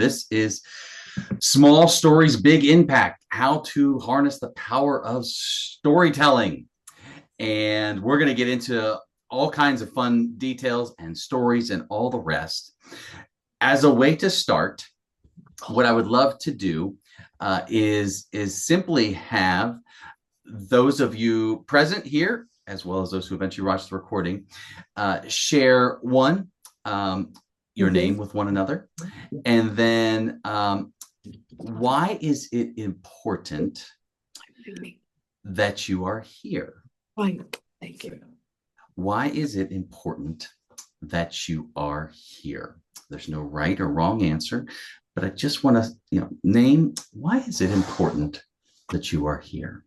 This is Small Stories, Big Impact, how to harness the power of storytelling. And we're going to get into all kinds of fun details and stories and all the rest. As a way to start, what I would love to do is simply have those of you present here, as well as those who eventually watch the recording, share your name with one another, and then why is it important that you are here? Thank you. Why is it important that you are here? There's no right or wrong answer, but I just want to, name, why is it important that you are here?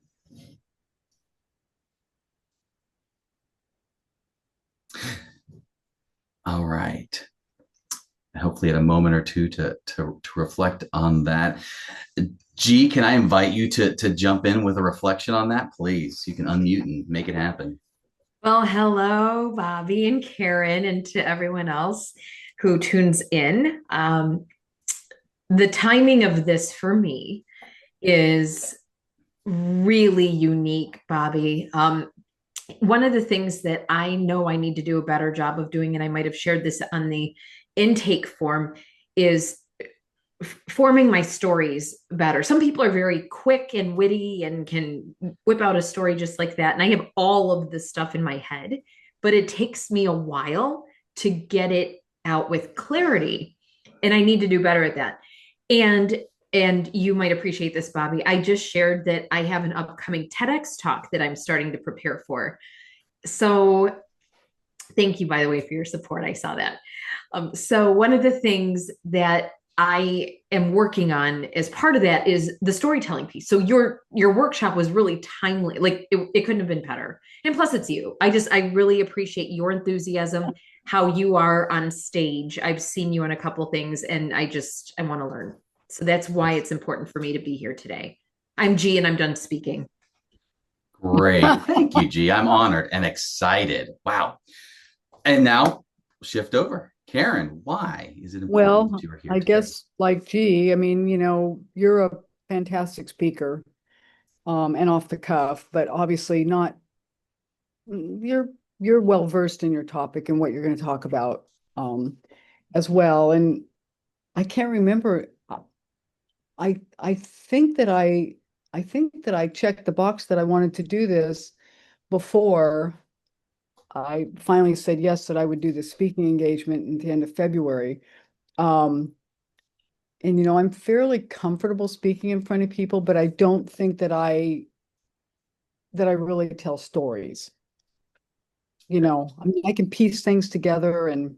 All right. Hopefully at a moment or two to reflect on that. G, can I invite you to jump in with a reflection on that, please? You can unmute and make it happen. Well, hello, Bobby and Karen, and to everyone else who tunes in. The timing of this for me is really unique, Bobby. One of the things that I know I need to do a better job of doing, and I might have shared this on the intake form, is forming my stories better. Some people are very quick and witty and can whip out a story just like that. And I have all of this stuff in my head, but it takes me a while to get it out with clarity. And I need to do better at that. And you might appreciate this, Bobby. I just shared that I have an upcoming TEDx talk that I'm starting to prepare for. So thank you, by the way, for your support. I saw that. So one of the things that I am working on as part of that is the storytelling piece. So your workshop was really timely. Like it couldn't have been better. And plus it's you. I really appreciate your enthusiasm, how you are on stage. I've seen you on a couple things and I want to learn. So that's why it's important for me to be here today. I'm G and I'm done speaking. Great. Thank you, G. I'm honored and excited. Wow. And now shift over. Karen, why is it important that you are here I today? guess like G, I mean, you're a fantastic speaker, and off the cuff, but obviously not, you're well versed in your topic and what you're going to talk about, as well. And I can't remember. I think that I checked the box that I wanted to do this before I finally said yes, that I would do the speaking engagement at the end of February. Um, and I'm fairly comfortable speaking in front of people, but I don't think that I really tell stories. I mean, I can piece things together and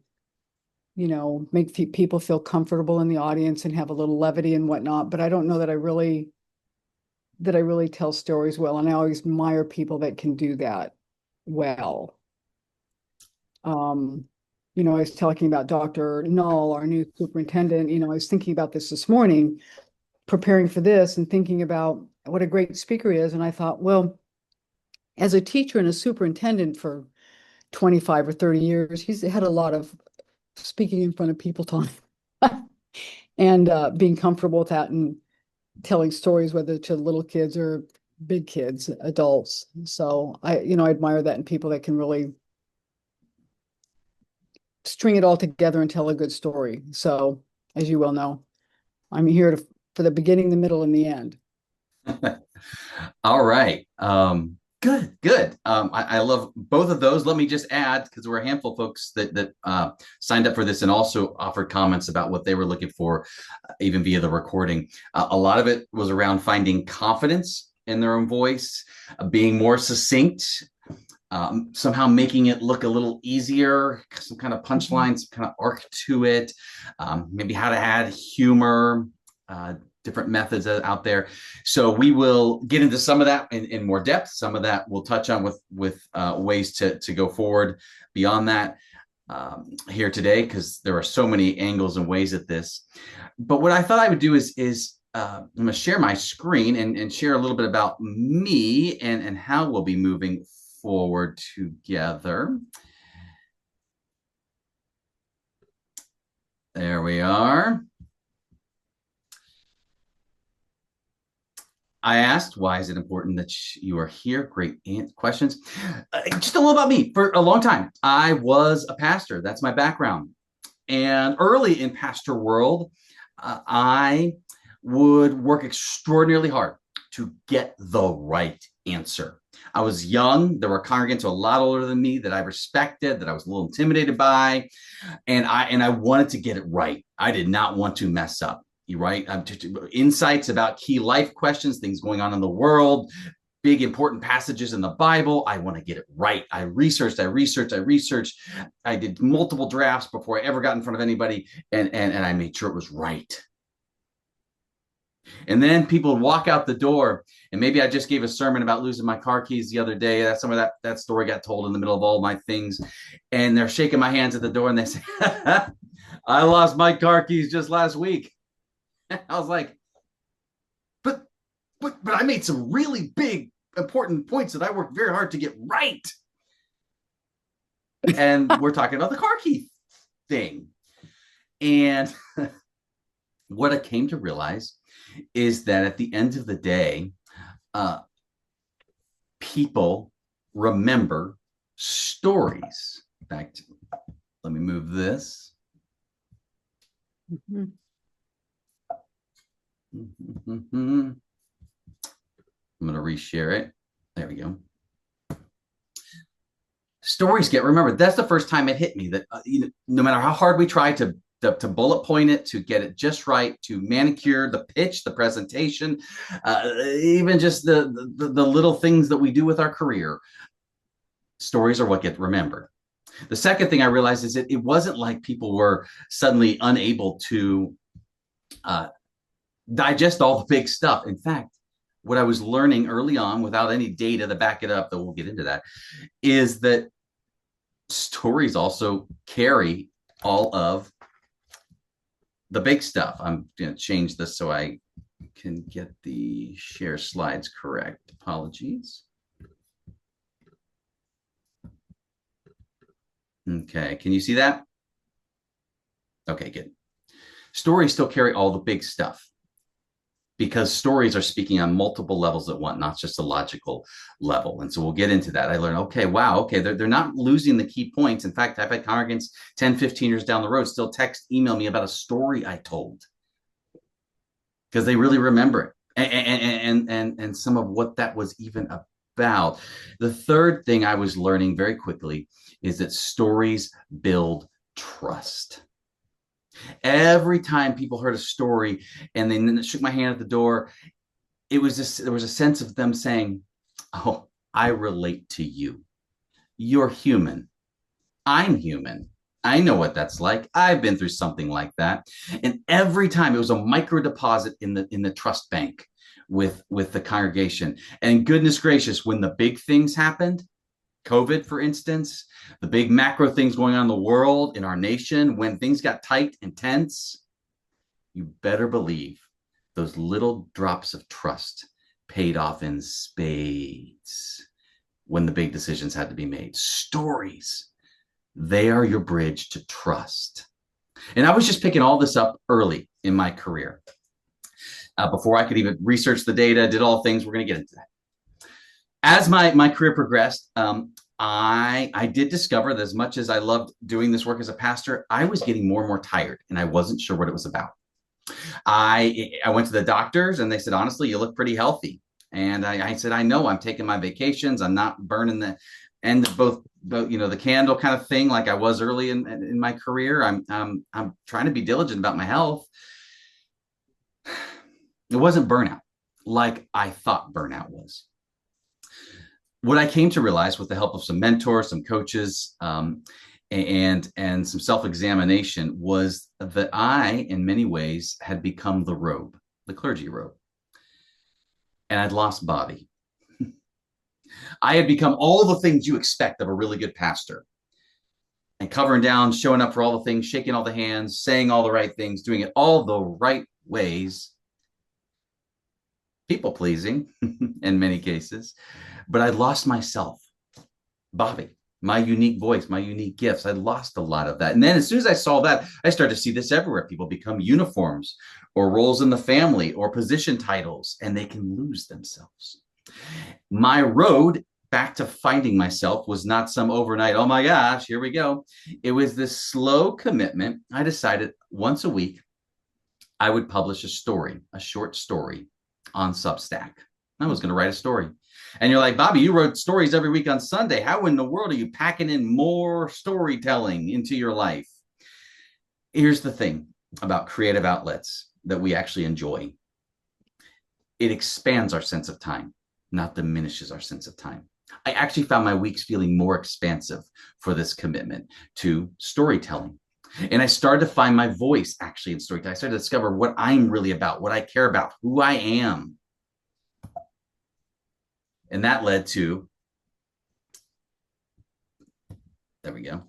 make people feel comfortable in the audience and have a little levity and whatnot, but I don't know that I really tell stories well, and I always admire people that can do that well. I was talking about Dr. Null, our new superintendent. I was thinking about this morning, preparing for this and thinking about what a great speaker he is. And I thought, well, as a teacher and a superintendent for 25 or 30 years, he's had a lot of speaking in front of people time and being comfortable with that and telling stories, whether to little kids or big kids, adults. So I admire that in people that can really string it all together and tell a good story. So, as you well know, I'm here for the beginning, the middle, and the end. All right. Good. I love both of those. Let me just add, because there were a handful of folks that signed up for this and also offered comments about what they were looking for, even via the recording. A lot of it was around finding confidence in their own voice, being more succinct, somehow making it look a little easier, some kind of punchline, some kind of arc to it, maybe how to add humor, different methods out there. So we will get into some of that in more depth. Some of that we'll touch on with ways to go forward beyond that here today, because there are so many angles and ways at this. But what I thought I would do is I'm going to share my screen and share a little bit about me and how we'll be moving forward together. There we are. I asked, why is it important that you are here? Great questions. Just a little about me. For a long time, I was a pastor. That's my background. And early in pastor world, I would work extraordinarily hard to get the right answer. I was young. There were congregants a lot older than me that I respected, that I was a little intimidated by, and I wanted to get it right. I did not want to mess up. You right? Insights about key life questions, things going on in the world, big important passages in the Bible. I want to get it right. I researched. I did multiple drafts before I ever got in front of anybody, and I made sure it was right. And then people would walk out the door, and maybe I just gave a sermon about losing my car keys the other day. That's some of that story got told in the middle of all my things, and they're shaking my hands at the door, and they say, "I lost my car keys just last week." I was like, but I made some really big, important points that I worked very hard to get right. And we're talking about the car key thing. And what I came to realize is that at the end of the day, people remember stories. In fact, let me move this. Mm-hmm. I'm going to reshare it. There we go. Stories get remembered. That's the first time it hit me that no matter how hard we try to bullet point it, to get it just right, to manicure the pitch, the presentation, even just the little things that we do with our career, stories are what get remembered. The second thing I realized is that it wasn't like people were suddenly unable to digest all the big stuff. In fact, what I was learning early on, without any data to back it up, though we'll get into that, is that stories also carry all of the big stuff. I'm going to change this so I can get the share slides correct. Apologies. Okay, can you see that? Okay, good. Stories still carry all the big stuff, because stories are speaking on multiple levels at once, not just a logical level. And so we'll get into that. I learned, okay, wow, okay, they're not losing the key points. In fact, I've had congregants 10, 15 years down the road still email me about a story I told, because they really remember it and some of what that was even about. The third thing I was learning very quickly is that stories build trust. Every time people heard a story and they shook my hand at the door, there was a sense of them saying, "Oh, I relate to you. You're human. I'm human. I know what that's like. I've been through something like that." And every time it was a micro deposit in the trust bank with the congregation. And goodness gracious, when the big things happened, COVID, for instance, the big macro things going on in the world, in our nation, when things got tight and tense, you better believe those little drops of trust paid off in spades when the big decisions had to be made. Stories, they are your bridge to trust. And I was just picking all this up early in my career. Before I could even research the data, did all things. We're going to get into that. As my career progressed, I did discover that as much as I loved doing this work as a pastor, I was getting more and more tired, and I wasn't sure what it was about. I went to the doctors, and they said, honestly, you look pretty healthy. And I said, I know, I'm taking my vacations. I'm not burning the end of both the candle kind of thing like I was early in my career. I'm trying to be diligent about my health. It wasn't burnout like I thought burnout was. What I came to realize, with the help of some mentors, some coaches, and some self-examination, was that I, in many ways, had become the robe, the clergy robe, and I'd lost body. I had become all the things you expect of a really good pastor, and covering down, showing up for all the things, shaking all the hands, saying all the right things, doing it all the right ways, people-pleasing in many cases. But I lost myself, Bobby, my unique voice, my unique gifts. I lost a lot of that. And then as soon as I saw that, I started to see this everywhere. People become uniforms or roles in the family or position titles, and they can lose themselves. My road back to finding myself was not some overnight, oh my gosh, here we go. It was this slow commitment. I decided once a week, I would publish a story, a short story on Substack. I was going to write a story. And you're like, Bobby, you wrote stories every week on Sunday. How in the world are you packing in more storytelling into your life? Here's the thing about creative outlets that we actually enjoy. It expands our sense of time, not diminishes our sense of time. I actually found my weeks feeling more expansive for this commitment to storytelling. And I started to find my voice actually in storytelling. I started to discover what I'm really about, what I care about, who I am. And that led to, there we go,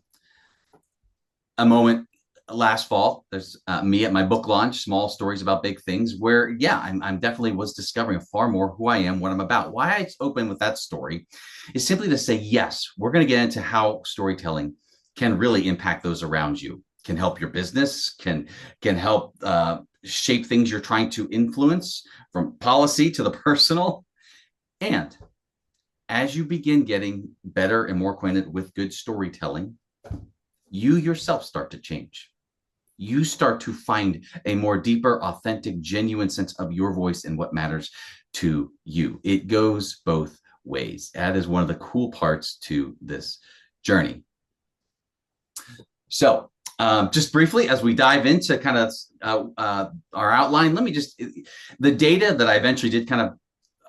a moment last fall. There's me at my book launch, Small Stories About Big Things, where, yeah, I'm definitely was discovering far more who I am, what I'm about. Why I open with that story is simply to say, yes, we're going to get into how storytelling can really impact those around you, can help your business, can help shape things you're trying to influence, from policy to the personal. And as you begin getting better and more acquainted with good storytelling, you yourself start to change. You start to find a more deeper, authentic, genuine sense of your voice and what matters to you. It goes both ways. That is one of the cool parts to this journey. So just briefly, as we dive into kind of our outline, let me just, the data that I eventually did kind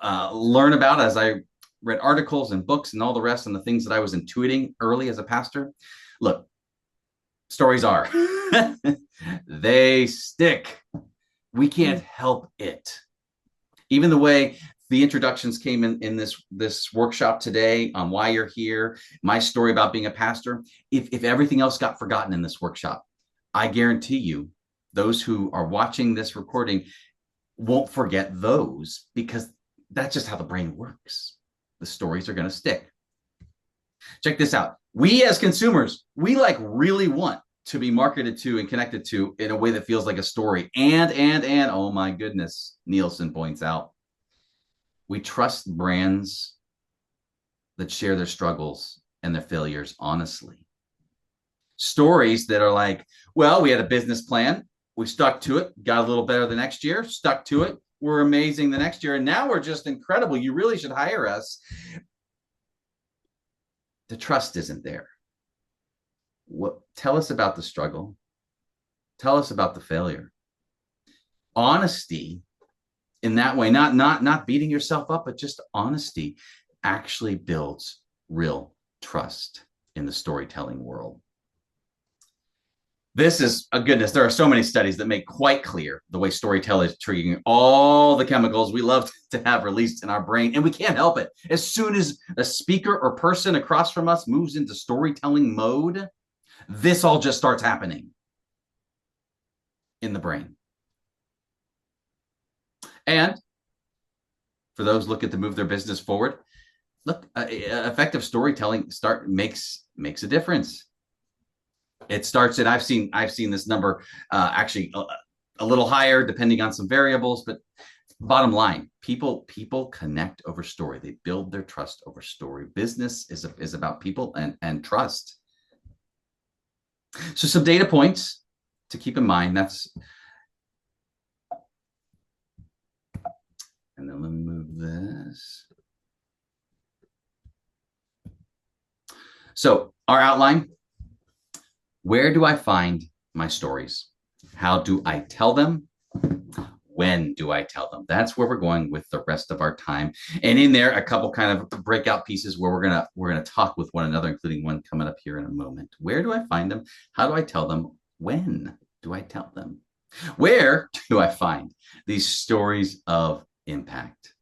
of learn about as I read articles and books and all the rest and the things that I was intuiting early as a pastor. Look, stories are, they stick. We can't help it. Even the way the introductions came in this workshop today on why you're here, my story about being a pastor, if everything else got forgotten in this workshop, I guarantee you, those who are watching this recording won't forget those, because that's just how the brain works. The stories are going to stick. Check this out. We as consumers, we like really want to be marketed to and connected to in a way that feels like a story. And, oh my goodness, Nielsen points out, we trust brands that share their struggles and their failures honestly. Stories that are like, well, we had a business plan, we stuck to it, got a little better the next year, stuck to it, we're amazing the next year, and now we're just incredible. You really should hire us. The trust isn't there. Tell us about the struggle. Tell us about the failure. Honesty in that way, not beating yourself up, but just honesty actually builds real trust in the storytelling world. This is a goodness. There are so many studies that make quite clear the way storytelling is triggering all the chemicals we love to have released in our brain, and we can't help it. As soon as a speaker or person across from us moves into storytelling mode, this all just starts happening in the brain. And for those looking to move their business forward, look, effective storytelling makes a difference. It starts, and I've seen this number actually a little higher depending on some variables, but bottom line, people connect over story. They build their trust over story. Business is about people and trust. So some data points to keep in mind. And then let me move this. So our outline. Where do I find my stories? How do I tell them? When do I tell them? That's where we're going with the rest of our time. And in there, a couple kind of breakout pieces where we're gonna talk with one another, including one coming up here in a moment. Where do I find them? How do I tell them? When do I tell them? Where do I find these stories of impact?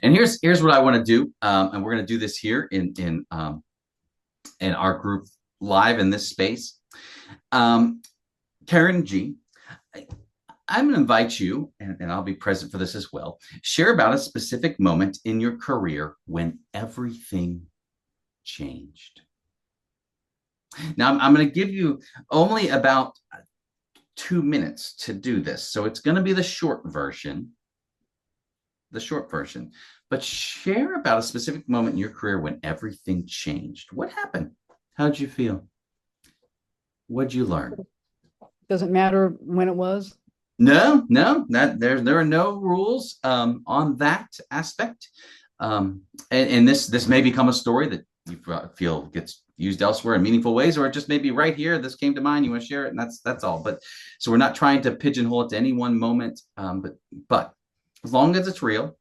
And here's what I want to do, and we're going to do this here in our group live in this space. Karen G, I'm going to invite you, and I'll be present for this as well. Share about a specific moment in your career when everything changed? Now, I'm going to give you only about 2 minutes to do this. So it's going to be the short version, but share about a specific moment in your career when everything changed. What happened? How did you feel? What'd you learn? Doesn't matter when it was. No, there are no rules on that aspect. And this may become a story that you feel gets used elsewhere in meaningful ways, or it just maybe right here, this came to mind, you want to share it, and that's all. But so we're not trying to pigeonhole it to any one moment, but as long as it's real,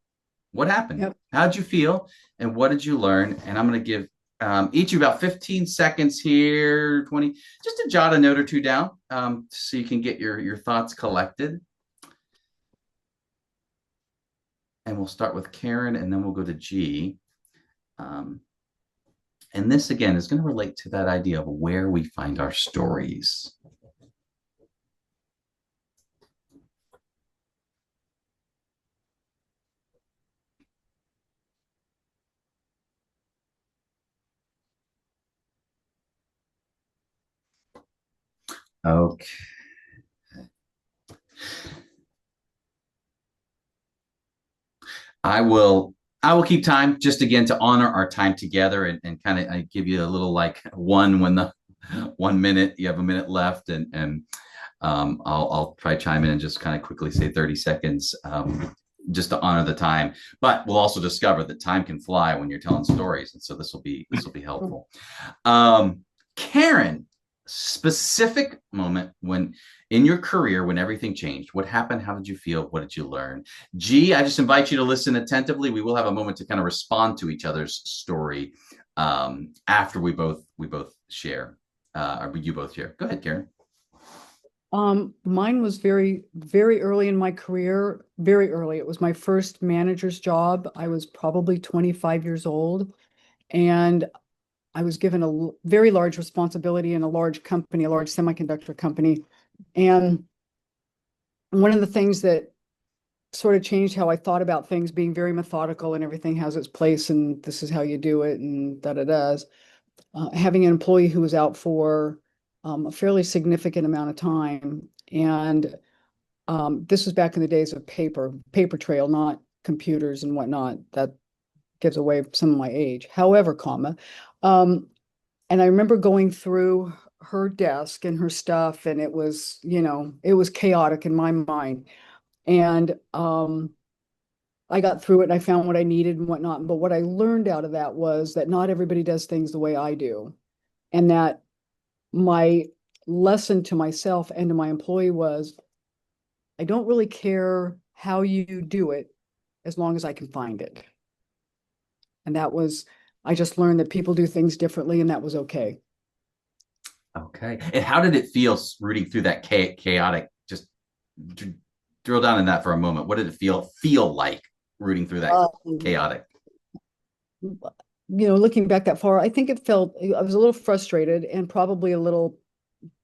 what happened? Yep. How'd you feel? And what did you learn? And I'm going to give each of you about 15 seconds here, 20, just to jot a note or two down so you can get your thoughts collected. And we'll start with Karen, and then we'll go to G. And this, again, is going to relate to that idea of where we find our stories. Okay. I will keep time just again to honor our time together and kind of give you a little like one when the 1 minute, you have a minute left, and I'll try chime in and just kind of quickly say 30 seconds just to honor the time. But we'll also discover that time can fly when you're telling stories, and so this will be helpful. Karen, specific moment when in your career when everything changed. What happened? How did you feel? What did you learn? G, I just invite you to listen attentively. We will have a moment to kind of respond to each other's story after we both share, or you both share. Go ahead, Karen. Mine was very, very early in my career, very early. It was my first manager's job. I was probably 25 years old, and I was given a very large responsibility in a large company, a large semiconductor company. And one of the things that sort of changed how I thought about things, being very methodical and everything has its place and this is how you do it and da-da-da's, having an employee who was out for a fairly significant amount of time. And this was back in the days of paper trail, not computers and whatnot. That gives away some of my age. However, and I remember going through her desk and her stuff, and it was, it was chaotic in my mind. And I got through it and I found what I needed and whatnot. But what I learned out of that was that not everybody does things the way I do. And that my lesson to myself and to my employee was, I don't really care how you do it as long as I can find it. And that was, I just learned that people do things differently, and that was okay. Okay. And how did it feel rooting through that chaotic? Just drill down in that for a moment. What did it feel like rooting through that chaotic? Looking back that far, I think I was a little frustrated and probably a little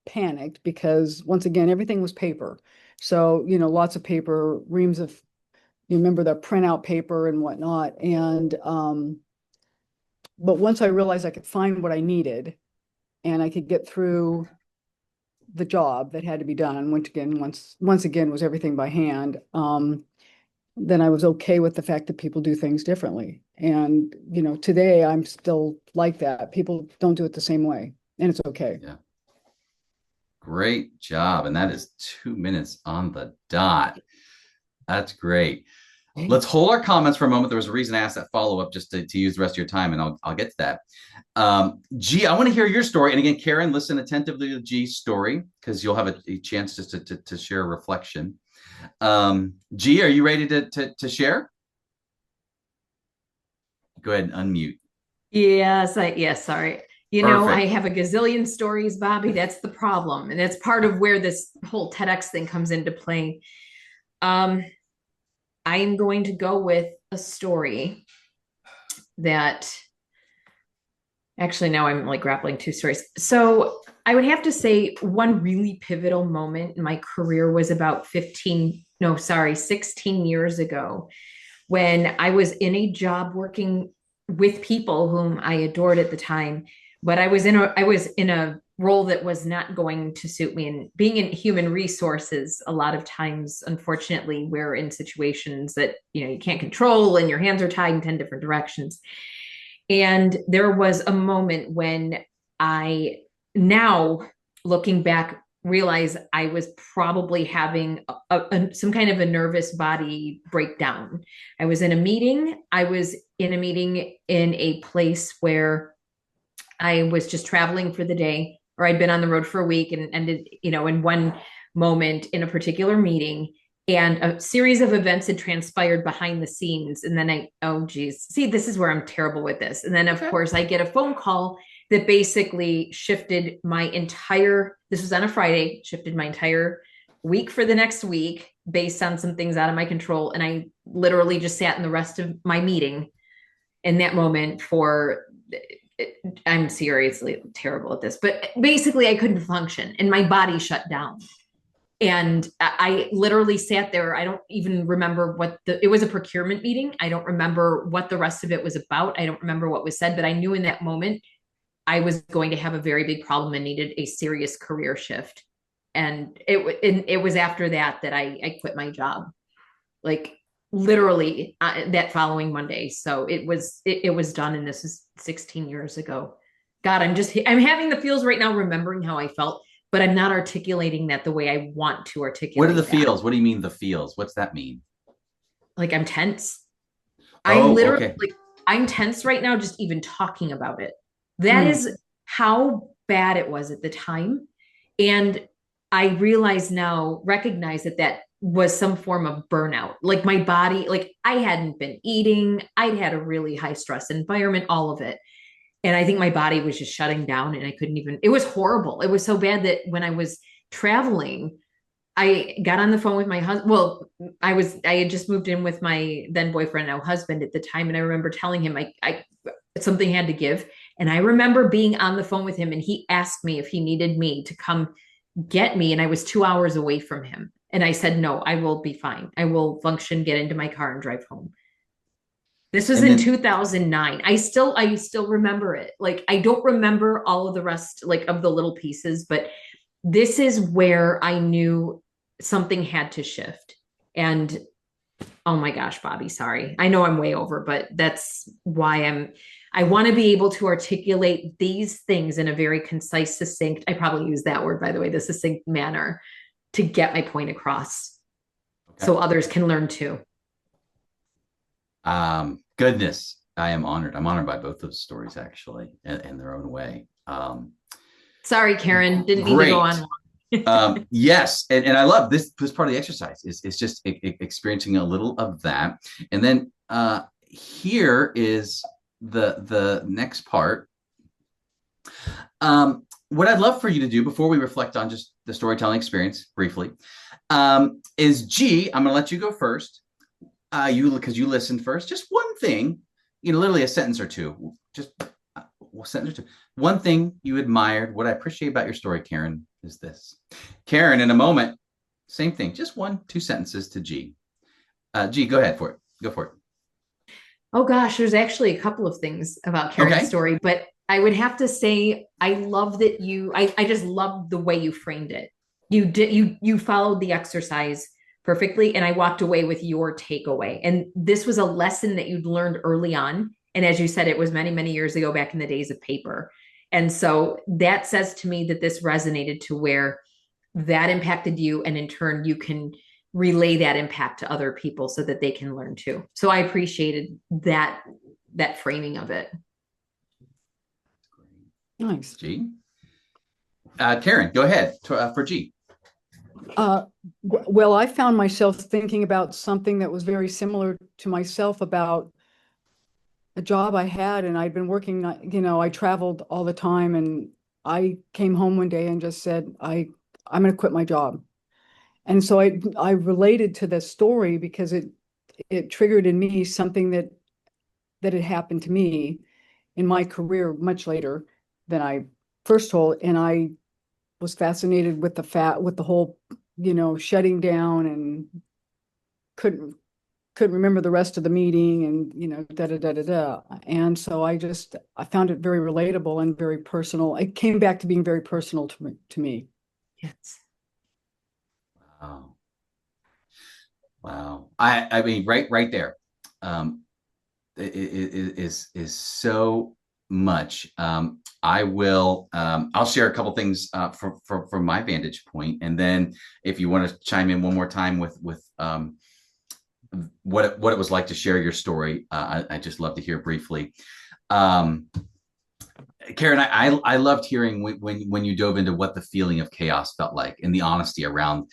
panicked because once again, everything was paper. So, lots of paper, reams of, you remember the printout paper and whatnot. And, but once I realized I could find what I needed and I could get through the job that had to be done, once again was everything by hand, then I was okay with the fact that people do things differently. And, today I'm still like that. People don't do it the same way, and it's okay. Yeah. Great job. And that is 2 minutes on the dot. That's great. Let's hold our comments for a moment. There was a reason I asked that follow-up just to use the rest of your time, and I'll get to that. G, I want to hear your story. And again, Karen, listen attentively to G's story because you'll have a chance just to share a reflection. G, are you ready to share? Go ahead and unmute. Yes, sorry. Perfect. I have a gazillion stories, Bobby. That's the problem. And that's part of where this whole TEDx thing comes into play. I'm going to go with a story that actually now I'm like grappling two stories. So I would have to say one really pivotal moment in my career was about 16 years ago when I was in a job working with people whom I adored at the time, but I was in a role that was not going to suit me. And being in human resources, a lot of times, unfortunately, we're in situations that you can't control, and your hands are tied in 10 different directions. And there was a moment when I, now looking back, realize I was probably having some kind of a nervous body breakdown. I was in a meeting. I was in a meeting in a place where I was just traveling for the day, or I'd been on the road for a week and ended, in one moment in a particular meeting. And a series of events had transpired behind the scenes. And then oh, geez, see, this is where I'm terrible with this. And then, of course, I get a phone call that basically shifted this was on a Friday, shifted my entire week for the next week based on some things out of my control. And I literally just sat in the rest of my meeting in that moment I'm seriously terrible at this, but basically I couldn't function and my body shut down. And I literally sat there. I don't even remember it was a procurement meeting. I don't remember what the rest of it was about. I don't remember what was said, but I knew in that moment I was going to have a very big problem and needed a serious career shift. And it was after that I quit my job. Like literally that following Monday. So it was done. And this is 16 years ago. God, I'm having the feels right now, remembering how I felt, but I'm not articulating that the way I want to articulate. What are the feels? What do you mean the feels? What's that mean? Like I'm tense. Oh, okay. I'm tense right now, just even talking about it. That is how bad it was at the time. And I recognize that was some form of burnout. Like my body, like I hadn't been eating, I'd had a really high stress environment, all of it. And I think my body was just shutting down and I couldn't even, it was horrible. It was so bad that when I was traveling, I got on the phone with my husband. Well, I had just moved in with my then boyfriend, now husband at the time. And I remember telling him I something had to give. And I remember being on the phone with him and he asked me if he needed me to come get me. And I was 2 hours away from him. And I said, no, I will be fine. I will function, get into my car and drive home. This was in 2009. I still remember it. Like, I don't remember all of the rest, like, of the little pieces, but this is where I knew something had to shift. And oh my gosh, Bobby, sorry. I know I'm way over, but that's why I want to be able to articulate these things in a very concise, succinct, I probably use that word, by the way, the succinct manner to get my point across. Okay. So others can learn too. Goodness, I am honored. I'm honored by both those stories, actually, in their own way. Sorry, Karen, didn't mean to go on. Yes, and I love this part of the exercise is just experiencing a little of that, and then here is the next part. What I'd love for you to do before we reflect on just the storytelling experience briefly is I'm going to let you go first. Because you listened first. Just one thing, literally a sentence or two. Just a sentence or two. One thing you admired. What I appreciate about your story, Karen, is this. Karen, in a moment, same thing. Just 1-2 sentences to G. G, go ahead for it. Go for it. Oh gosh, there's actually a couple of things about Karen's story, but I would have to say I love that I just love the way you framed it. You followed the exercise perfectly, and I walked away with your takeaway. And this was a lesson that you'd learned early on. And as you said, it was many, many years ago, back in the days of paper. And so that says to me that this resonated to where that impacted you. And in turn, you can relay that impact to other people so that they can learn too. So I appreciated that framing of it. Nice. G. Karen, go ahead for G. Well, I found myself thinking about something that was very similar to myself about a job I had, and I'd been working, I traveled all the time, and I came home one day and just said, I'm going to quit my job. And so I related to this story because it triggered in me something that had happened to me in my career much later than I first told. And I was fascinated with the whole, shutting down and couldn't couldn't remember the rest of the meeting and, da da da da da. And so I found it very relatable and very personal. It came back to being very personal to me. Yes. Wow. Wow. I mean, right there. Is so much. I'll share a couple things from my vantage point, and then if you want to chime in one more time with what it was like to share your story, I just love to hear briefly. Um, Karen, I loved hearing when you dove into what the feeling of chaos felt like and the honesty around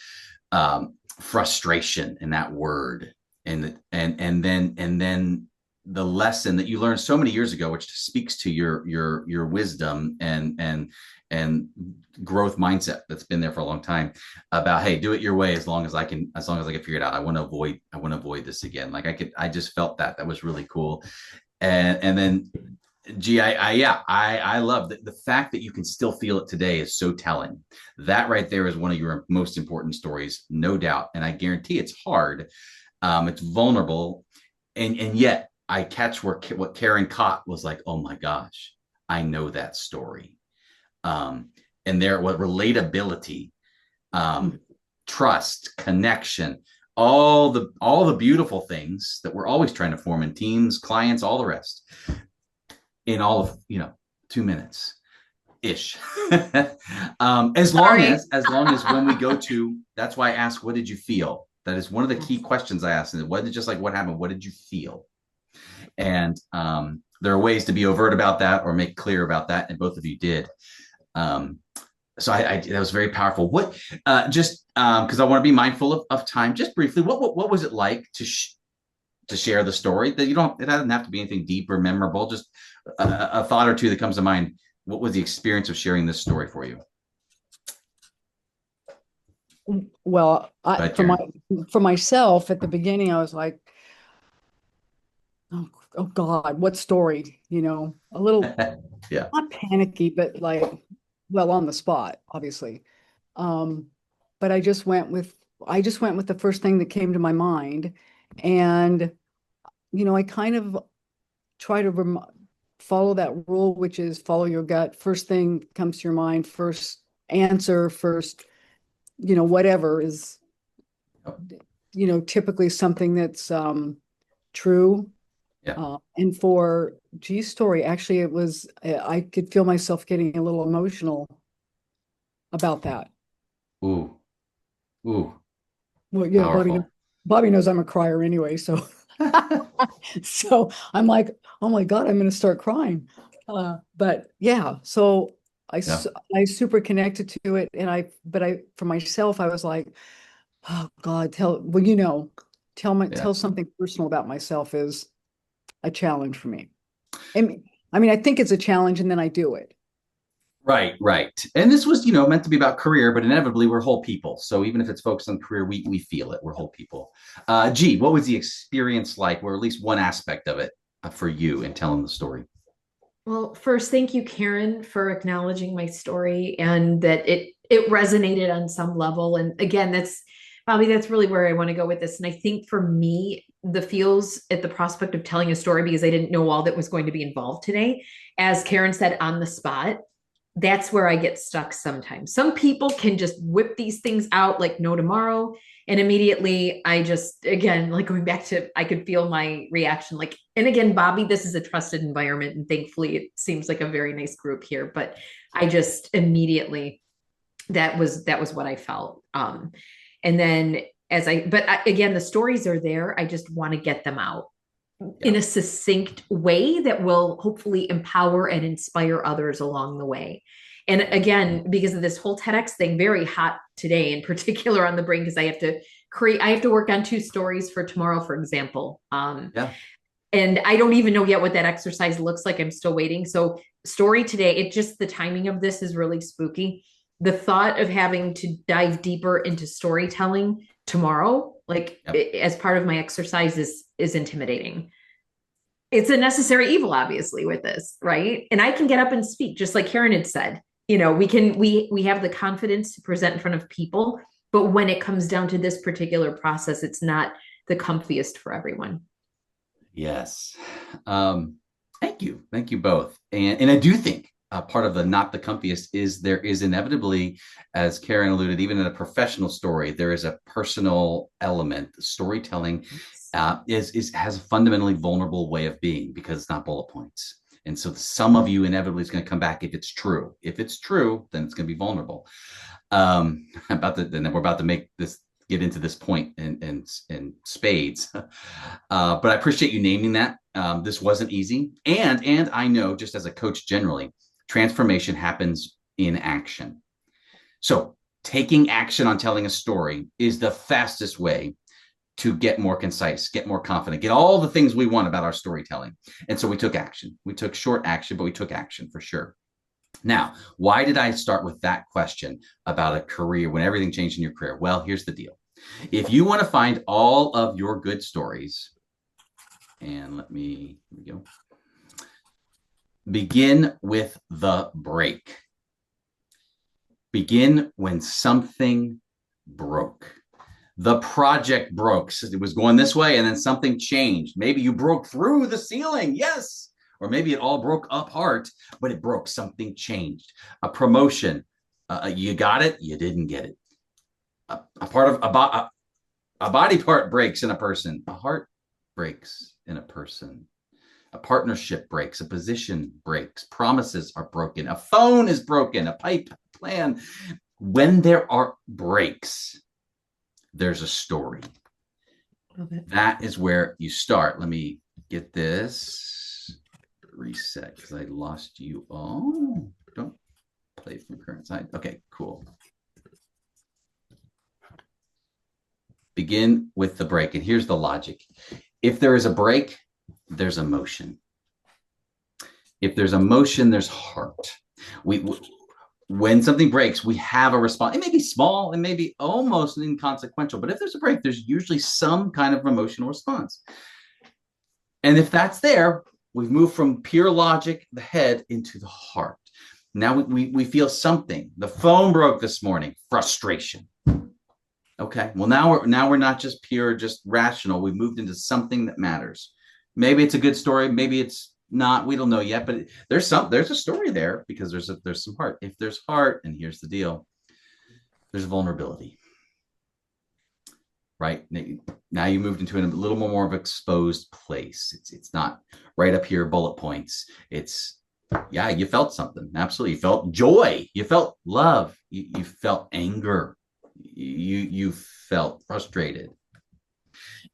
frustration in that word, and then the lesson that you learned so many years ago, which speaks to your wisdom and growth mindset that's been there for a long time, about, hey, do it your way, as long as I can figure it out. I want to avoid this again. Like I just felt that was really cool. And then, gee, I love the fact that you can still feel it today is so telling. That right there is one of your most important stories, no doubt. And I guarantee it's hard. It's vulnerable. And yet I catch what Karen caught was like, oh my gosh, I know that story. And what relatability, trust, connection, all the beautiful things that we're always trying to form in teams, clients, all the rest, in all of 2 minutes ish. As long as when we go to, that's why I ask, what did you feel? That is one of the key questions I asked. And it wasn't just like what happened, what did you feel? And there are ways to be overt about that or make clear about that, and both of you did. So that was very powerful. What just because I want to be mindful of time, just briefly, what was it like to share the story? That it doesn't have to be anything deep or memorable, just a thought or two that comes to mind. What was the experience of sharing this story for you? Well, for myself at the beginning, I was like, oh God, what story? A little Yeah. not panicky, but like, well, on the spot, obviously. But I just went with the first thing that came to my mind, and I kind of try to follow that rule, which is follow your gut. First thing comes to your mind, first answer, first, whatever is, typically something that's true. Yeah. And for G's story, actually, it was, I could feel myself getting a little emotional about that. Ooh. Well, yeah, Powerful. Bobby knows I'm a crier anyway, so so I'm like, oh my God, I'm going to start crying. But yeah, so Yeah. I super connected to it, and for myself, I was like, oh God, tell something personal about myself is a challenge for me. And I mean, I think it's a challenge, and then I do it. Right. And this was, meant to be about career, but inevitably we're whole people. So even if it's focused on career, we feel it. We're whole people. G, what was the experience like, or at least one aspect of it for you in telling the story? Well, first, thank you, Karen, for acknowledging my story and that it resonated on some level. And again, that's really where I want to go with this. And I think for me, the feels at the prospect of telling a story, because I didn't know all that was going to be involved today, as Karen said, on the spot, that's where I get stuck sometimes. Some people can just whip these things out like no tomorrow. And immediately I just, again, like going back to, I could feel my reaction. Like, and again, Bobby, this is a trusted environment. And thankfully it seems like a very nice group here, but I just immediately, that was what I felt. And then again, the stories are there. I just want to get them out in a succinct way that will hopefully empower and inspire others along the way. And again, because of this whole TEDx thing, very hot today in particular on the brain, because I have to work on 2 stories for tomorrow, for example. And I don't even know yet what that exercise looks like. I'm still waiting. So story today, the timing of this is really spooky. The thought of having to dive deeper into storytelling tomorrow, as part of my exercise is intimidating. It's a necessary evil, obviously, with this, right? And I can get up and speak, just like Karen had said. We have the confidence to present in front of people, but when it comes down to this particular process, it's not the comfiest for everyone. Yes. Thank you. Thank you both. And I do think part of the not the comfiest is there is inevitably, as Karen alluded, even in a professional story, there is a personal element. Storytelling is has a fundamentally vulnerable way of being because it's not bullet points. And so some of you inevitably is going to come back if it's true. If it's true, then it's going to be vulnerable. Then we're about to get into this point in spades. But I appreciate you naming that. This wasn't easy. And I know, just as a coach generally, transformation happens in action. So taking action on telling a story is the fastest way to get more concise, get more confident, get all the things we want about our storytelling. And so we took action. We took short action, but we took action for sure. Now, why did I start with that question about a career when everything changed in your career? Well, here's the deal. If you want to find all of your good stories, and here we go. Begin with the break. Begin when something broke. The project broke. It was going this way and then something changed. Maybe you broke through the ceiling. Yes. Or maybe it all broke apart, but it broke. Something changed. A promotion. You got it. You didn't get it. A body part breaks in a person. A heart breaks in a person. A partnership breaks. A position breaks. Promises are broken. A phone is broken. A pipe plan. When there are breaks, there's a story. Okay. That is where you start. Let me get this reset because I lost you. Oh, don't play from current side. Okay, cool. Begin with the break. And here's the logic. If there is a break, there's emotion. If there's emotion, there's heart. When something breaks, we have a response. It may be small, it may be almost inconsequential, but if there's a break, there's usually some kind of emotional response. And if that's there, we've moved from pure logic, the head, into the heart. Now we feel something. The phone broke this morning, frustration. Okay, well now we're not just pure, just rational. We've moved into something that matters. Maybe it's a good story, maybe it's not, we don't know yet, but there's a story there because there's some heart. If there's heart, and here's the deal, there's vulnerability, right? Now you moved into a little more of an exposed place. It's not right up here bullet points. It's, yeah, you felt something. Absolutely. You felt joy, you felt love, you felt anger, you felt frustrated.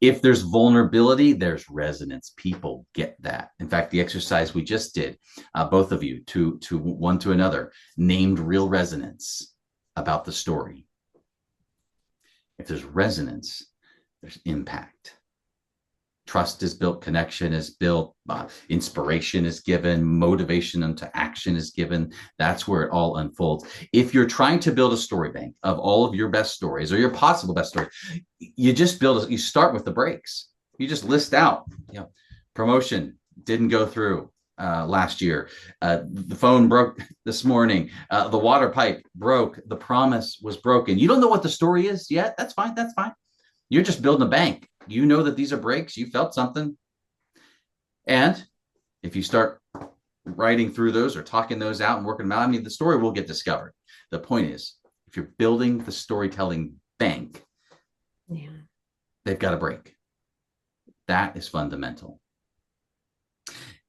If there's vulnerability, there's resonance. People get that. In fact, the exercise we just did, both of you, to one to another, named real resonance about the story. If there's resonance, there's impact. Trust is built, connection is built, inspiration is given, motivation into action is given. That's where it all unfolds. If you're trying to build a story bank of all of your best stories or your possible best story, you start with the breaks. You just list out, promotion didn't go through last year. The phone broke this morning. The water pipe broke. The promise was broken. You don't know what the story is yet. That's fine. That's fine. You're just building a bank. You know that these are breaks. You felt something. And if you start writing through those or talking those out and working them out, the story will get discovered. The point is, if you're building the storytelling bank, they've got a break. That is fundamental.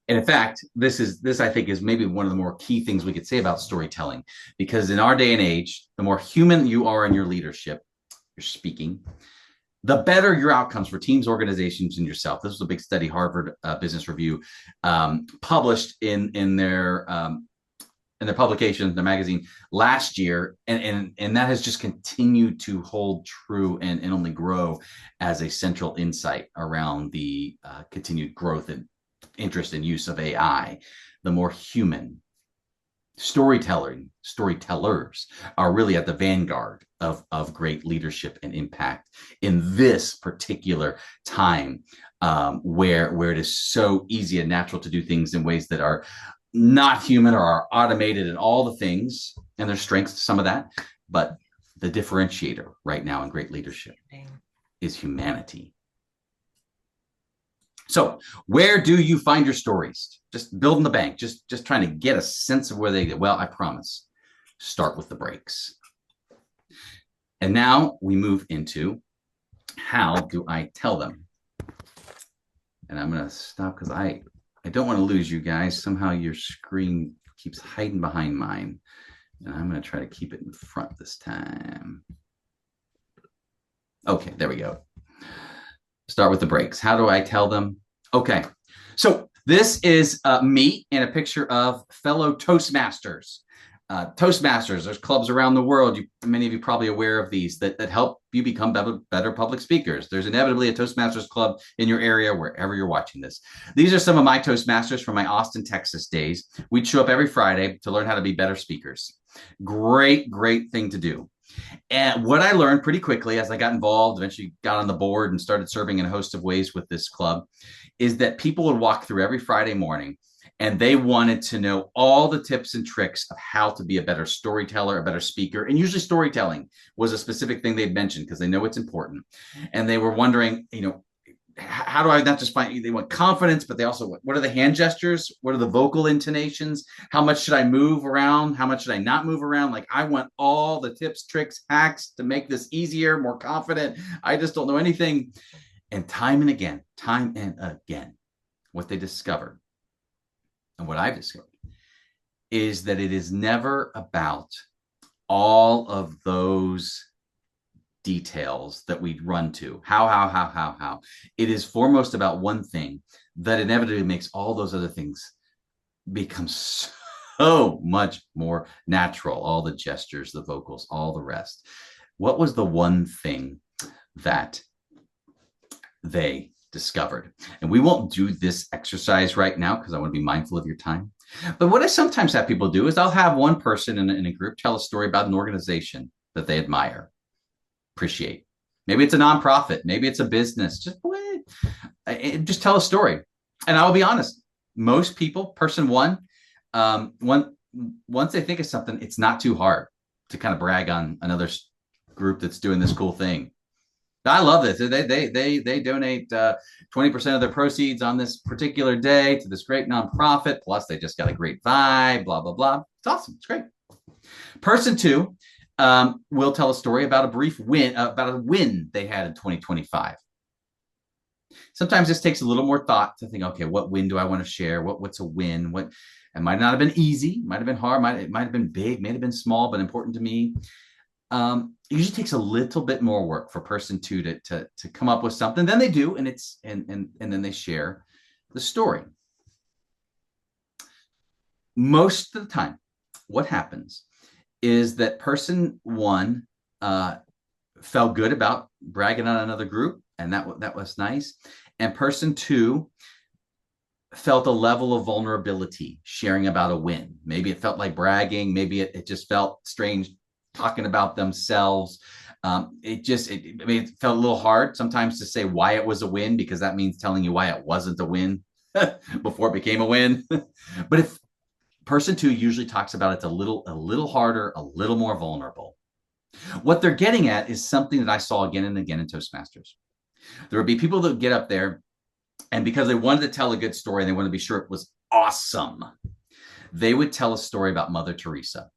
And in fact, this I think is maybe one of the more key things we could say about storytelling, because in our day and age, the more human you are in your leadership, your speaking, the better your outcomes for teams, organizations, and yourself. This was a big study Harvard Business Review published in their publication, their magazine last year, and that has just continued to hold true and only grow as a central insight around the continued growth and interest and use of AI. The more human storytellers are really at the vanguard of great leadership and impact in this particular time, where it is so easy and natural to do things in ways that are not human or are automated and all the things, and there's strengths to some of that, but the differentiator right now in great leadership is humanity. So where do you find your stories? Just building the bank, just trying to get a sense of where they get. Well, I promise, start with the breaks. And now we move into how do I tell them? And I'm going to stop because I don't want to lose you guys. Somehow your screen keeps hiding behind mine. And I'm going to try to keep it in front this time. Okay, there we go. Start with the breaks. How do I tell them? Okay, so this is me and a picture of fellow Toastmasters. Toastmasters, there's clubs around the world. Many of you probably aware of these that help you become better public speakers. There's inevitably a Toastmasters club in your area wherever you're watching this. These are some of my Toastmasters from my Austin, Texas days. We'd show up every Friday to learn how to be better speakers. Great thing to do. And what I learned pretty quickly as I got involved, eventually got on the board and started serving in a host of ways with this club, is that people would walk through every Friday morning and they wanted to know all the tips and tricks of how to be a better storyteller, a better speaker. And usually storytelling was a specific thing they'd mentioned because they know it's important. And they were wondering, how do I not just find, they want confidence, but they also, what are the hand gestures? What are the vocal intonations? How much should I move around? How much should I not move around? Like, I want all the tips, tricks, hacks to make this easier, more confident. I just don't know anything. And time and again, what they discovered and what I've discovered is that it is never about all of those details that we run to. How. It is foremost about one thing that inevitably makes all those other things become so much more natural. All the gestures, the vocals, all the rest. What was the one thing that they discovered? And we won't do this exercise right now because I want to be mindful of your time. But what I sometimes have people do is I'll have one person in a group tell a story about an organization that they admire, appreciate. Maybe it's a nonprofit. Maybe it's a business. Just tell a story. And I will be honest, most people, person one, once they think of something, it's not too hard to kind of brag on another group that's doing this cool thing. I love this. They donate 20% of their proceeds on this particular day to this great nonprofit. Plus, they just got a great vibe, blah, blah, blah. It's awesome. It's great. Person two will tell a story about a brief win, about a win they had in 2025. Sometimes this takes a little more thought to think, okay, what win do I want to share? What's a win? It might not have been easy, might have been hard, it might have been big, might have been small, but important to me. It usually takes a little bit more work for person two to come up with something. Then they do, and then they share the story. Most of the time, what happens is that person one felt good about bragging on another group, and that was nice. And person two felt a level of vulnerability sharing about a win. Maybe it felt like bragging. Maybe it just felt strange talking about themselves. It felt a little hard sometimes to say why it was a win, because that means telling you why it wasn't a win before it became a win. But if person two usually talks about it's a little harder, a little more vulnerable. What they're getting at is something that I saw again and again in Toastmasters. There would be people that would get up there, and because they wanted to tell a good story and they wanted to be sure it was awesome, they would tell a story about Mother Teresa.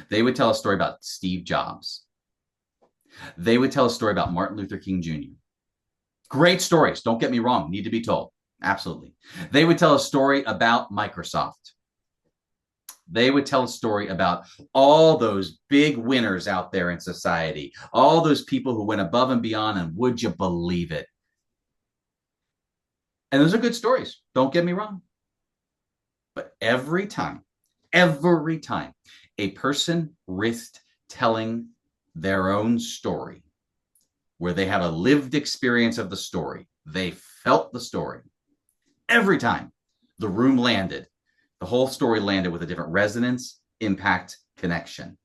They would tell a story about Steve Jobs. They would tell a story about Martin Luther King Jr. Great stories, don't get me wrong, need to be told. Absolutely. They would tell a story about Microsoft. They would tell a story about all those big winners out there in society, all those people who went above and beyond, and would you believe it? And those are good stories, don't get me wrong. But every time a person risked telling their own story, where they had a lived experience of the story, they felt the story, every time the room landed, the whole story landed with a different resonance, impact, connection.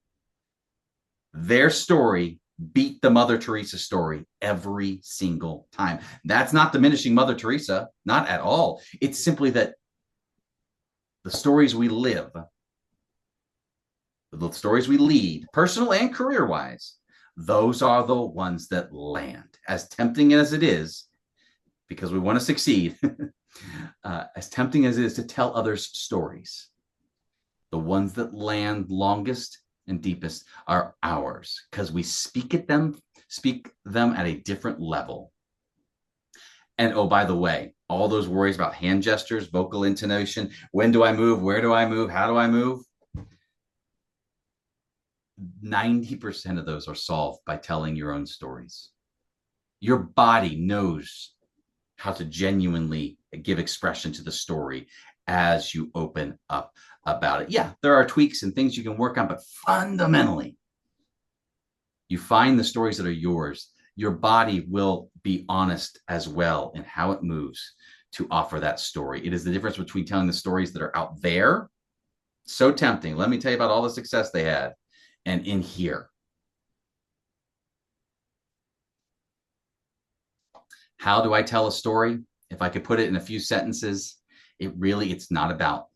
Their story beat the Mother Teresa story every single time. That's not diminishing Mother Teresa, not at all. It's simply that the stories we live, the stories we lead, personal and career-wise, those are the ones that land. As tempting as it is, because we want to succeed, as tempting as it is to tell others stories, the ones that land longest and deepest are ours, because we speak them at a different level. And oh, by the way, all those worries about hand gestures, vocal intonation, when do I move, where do I move, how do I move? 90% of those are solved by telling your own stories. Your body knows how to genuinely give expression to the story as you open up about it. Yeah, there are tweaks and things you can work on, but fundamentally, you find the stories that are yours. Your body will be honest as well in how it moves to offer that story. It is the difference between telling the stories that are out there, so tempting. Let me tell you about all the success they had, and in here. How do I tell a story? If I could put it in a few sentences, it's not about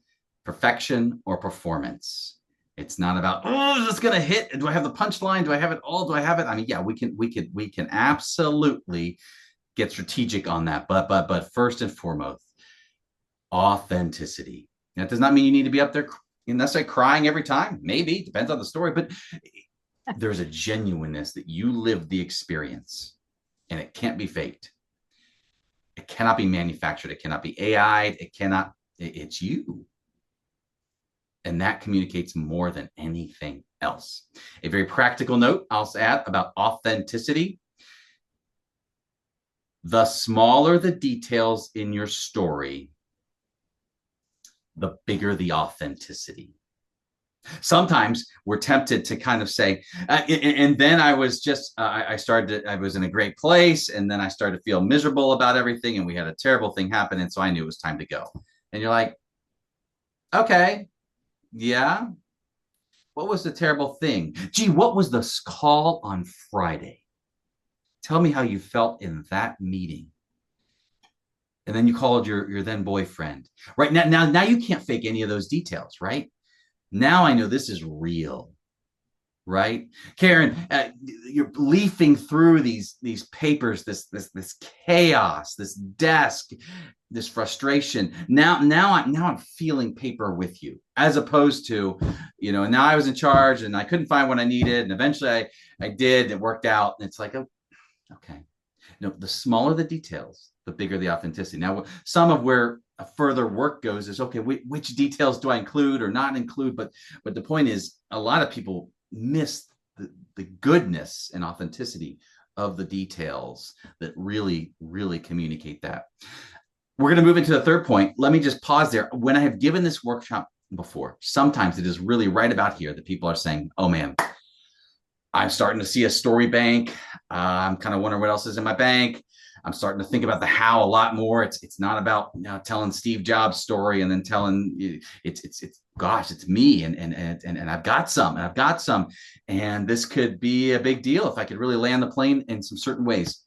perfection or performance. It's not about, oh, is this going to hit? Do I have the punchline? Do I have it all? Do I have it? I mean, yeah, we can absolutely get strategic on that. But first and foremost, authenticity. That does not mean you need to be up there necessarily crying every time. Maybe, depends on the story, but there's a genuineness that you live the experience, and it can't be faked. It cannot be manufactured. It cannot be AI'd. It's you. And that communicates more than anything else. A very practical note I'll add about authenticity. The smaller the details in your story, the bigger the authenticity. Sometimes we're tempted to kind of say, and then I was I was in a great place, and then I started to feel miserable about everything, and we had a terrible thing happen, and so I knew it was time to go. And you're like, okay, yeah, what was the terrible thing? Gee, what was the call on Friday? Tell me how you felt in that meeting. And then you called your then boyfriend. Right now you can't fake any of those details, right? Now I know this is real, right? Karen, you're leafing through these papers, this chaos, this desk, this frustration. Now I'm feeling paper with you, as opposed to, now I was in charge and I couldn't find what I needed, and eventually I did. It worked out, and it's like, oh, okay. No, the smaller the details, the bigger the authenticity. Now, some of where a further work goes is, okay, which details do I include or not include? But the point is, a lot of people miss the goodness and authenticity of the details that really, really communicate that. We're going to move into the third point. Let me just pause there. When I have given this workshop before, sometimes it is really right about here that people are saying, oh man, I'm starting to see a story bank. I'm kind of wondering what else is in my bank. I'm starting to think about the how a lot more. It's not about telling Steve Jobs' story and then telling it's me and I've got some, and this could be a big deal if I could really land the plane in some certain ways.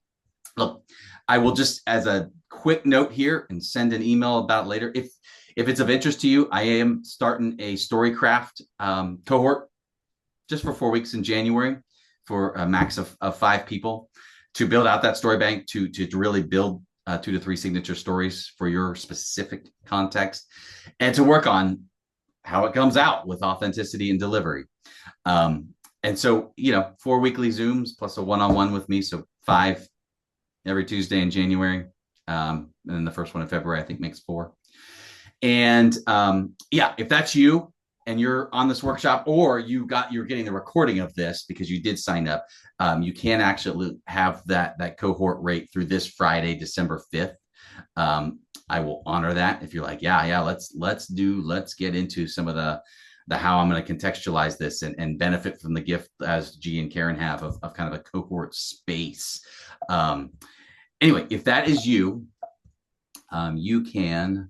Look, I will just, as a quick note here, and send an email about it later. If it's of interest to you, I am starting a Storycraft cohort just for 4 weeks in January for a max of 5 people to build out that story bank, to really build 2 to 3 signature stories for your specific context, and to work on how it comes out with authenticity and delivery. And so, 4 weekly Zooms plus a one-on-one with me. So 5 every Tuesday in January. And then the first one in February, I think, makes 4. And if that's you, and you're on this workshop, or you're getting the recording of this because you did sign up, you can actually have that cohort rate through this Friday, December 5th. I will honor that. If you're like, let's get into some of the how I'm going to contextualize this and benefit from the gift, as G and Karen have, of kind of a cohort space. Anyway, if that is you, you can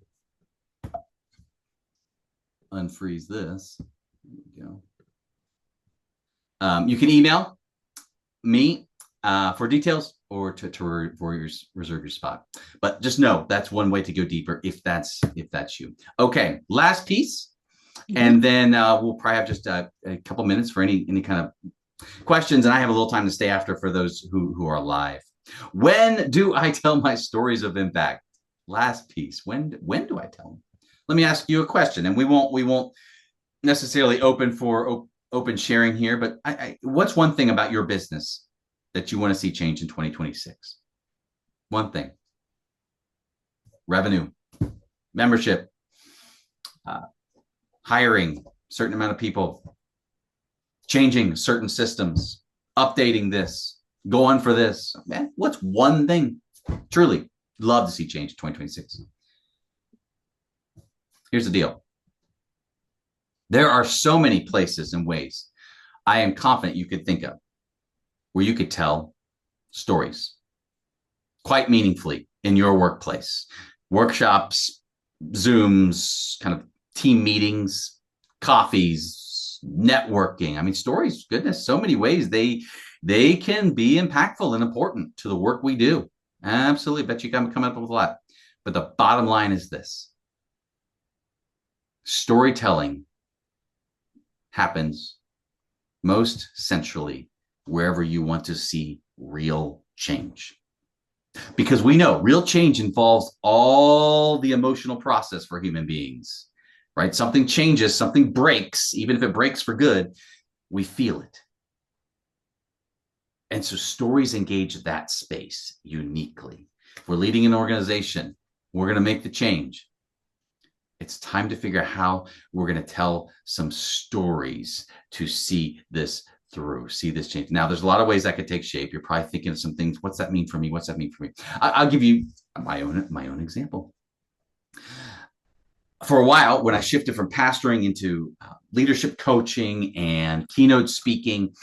unfreeze this. There we go. You can email me for details, or to reserve your spot. But just know that's one way to go deeper if that's you. Okay, last piece, and then we'll probably have just a couple minutes for any kind of questions, and I have a little time to stay after for those who are live. When do I tell my stories of impact? Last piece. When do I tell them? Let me ask you a question, and we won't necessarily open sharing here, but what's one thing about your business that you want to see change in 2026? One thing: revenue, membership, uh, hiring a certain amount of people, changing certain systems, updating this, going for this. Man, what's one thing? Truly love to see change in 2026. Here's the deal. There are so many places and ways I am confident you could think of where you could tell stories quite meaningfully in your workplace. Workshops, Zooms, kind of team meetings, coffees, networking. I mean, stories, goodness, so many ways they can be impactful and important to the work we do. Absolutely. Bet you can come up with a lot. But the bottom line is this: storytelling happens most centrally wherever you want to see real change. Because we know real change involves all the emotional process for human beings, right? Something changes, something breaks, even if it breaks for good, we feel it. And so stories engage that space uniquely. If we're leading an organization, we're going to make the change. It's time to figure out how we're going to tell some stories to see this through, see this change. Now, there's a lot of ways that could take shape. You're probably thinking of some things. What's that mean for me? What's that mean for me? I'll give you my own example. For a while, when I shifted from pastoring into leadership coaching and keynote speaking,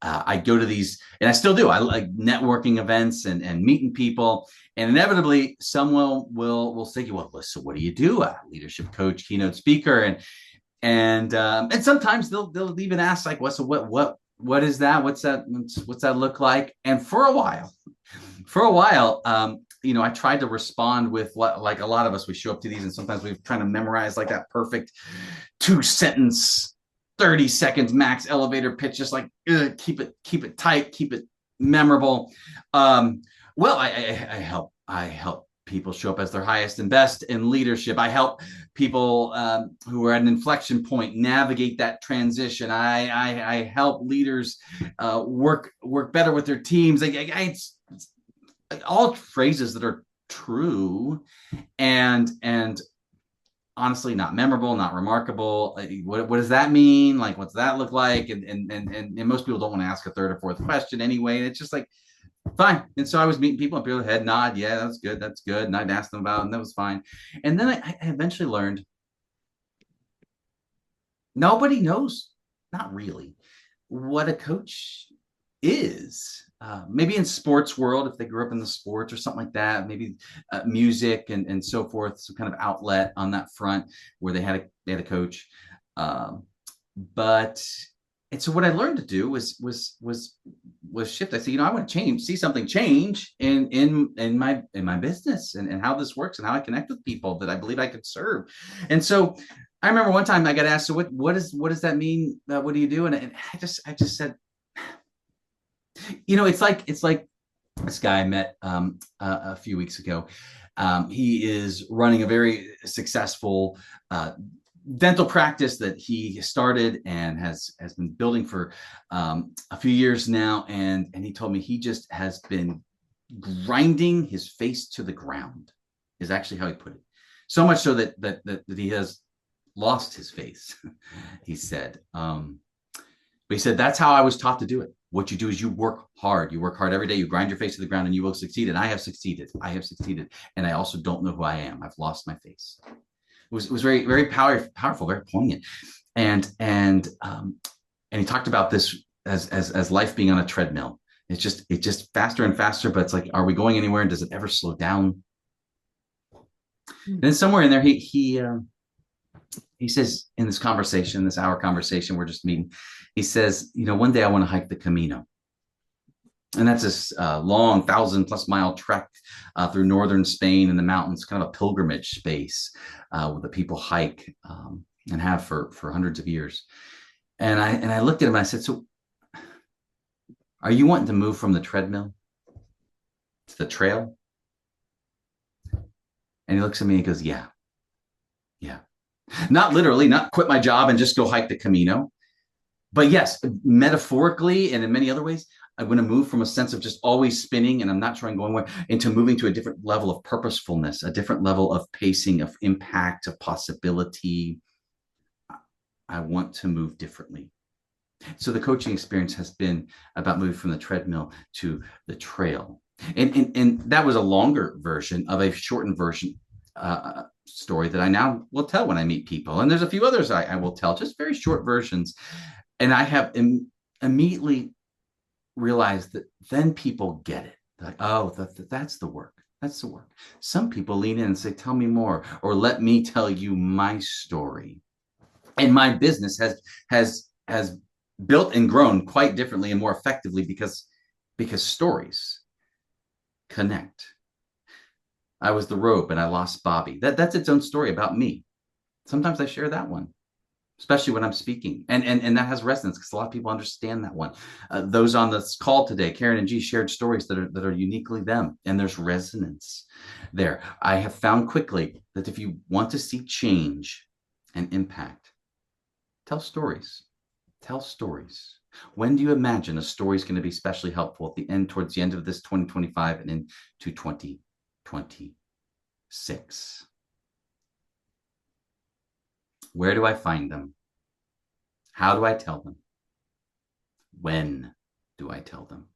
I go to these, and I still do. I like networking events and meeting people. And inevitably, someone will say, "Well, so what do you do? A leadership coach, keynote speaker." And sometimes they'll even ask, like, what is that? What's that look like? And for a while, I tried to respond with what, like a lot of us, we show up to these, and sometimes we're trying to memorize like that perfect 2 sentence, 30 seconds max elevator pitch, just like keep it tight, keep it memorable. Well, I help people show up as their highest and best in leadership. I help people who are at an inflection point navigate that transition. I help leaders work better with their teams. It's all phrases that are true and honestly not memorable, not remarkable. What does that mean? Like, what's that look like? And most people don't want to ask a third or fourth question anyway. And it's just like, fine. And so I was meeting people and people head nod, yeah, that's good, that's good. And I'd ask them about it, and that was fine. And then I eventually learned nobody knows, not really, what a coach is. Maybe in sports world, if they grew up in the sports or something like that, maybe music and so forth, some kind of outlet on that front where they had a coach. But and so what I learned to do was shift. I said, I want to see something change in my business and how this works and how I connect with people that I believe I could serve. And so I remember one time I got asked, so what does that mean? What do you do? And I just said, it's like this guy I met a few weeks ago. He is running a very successful dental practice that he started and has been building for a few years now. And he told me he just has been grinding his face to the ground, is actually how he put it. So much so that he has lost his face, he said. But he said, that's how I was taught to do it. What you do is you work hard. You work hard every day. You grind your face to the ground and you will succeed. And I have succeeded. And I also don't know who I am. I've lost my face. It was very, very powerful, very poignant. And he talked about this as life being on a treadmill. It's just faster and faster, but it's like, are we going anywhere? And does it ever slow down? And then somewhere in there, he says, in this conversation, this hour conversation, we're just meeting, he says, one day I want to hike the Camino. And that's this long 1,000+ mile trek through northern Spain in the mountains, kind of a pilgrimage space where the people hike and have for hundreds of years. And I looked at him and I said, so are you wanting to move from the treadmill It's the trail. And he looks at me and he goes, yeah, yeah. Not literally, not quit my job and just go hike the Camino. But yes, metaphorically and in many other ways, I'm going to move from a sense of just always spinning and I'm not sure I'm going where into moving to a different level of purposefulness, a different level of pacing, of impact, of possibility. I want to move differently. So the coaching experience has been about moving from the treadmill to the trail. And that was a longer version of a shortened version story that I now will tell when I meet people. And there's a few others I will tell, just very short versions. And I have immediately realized that then people get it. Like, oh, that's the work. That's the work. Some people lean in and say, tell me more, or let me tell you my story. And my business has built and grown quite differently and more effectively because stories connect. I was the rope and I lost Bobby. That's its own story about me. Sometimes I share that one, especially when I'm speaking, and that has resonance because a lot of people understand that one. Those on this call today, Karen and G, shared stories that are uniquely them, and there's resonance there. I have found quickly that if you want to see change and impact, tell stories. Tell stories. When do you imagine a story is going to be especially helpful at the end, towards the end of this 2025 and into 2026? Where do I find them? How do I tell them? When do I tell them?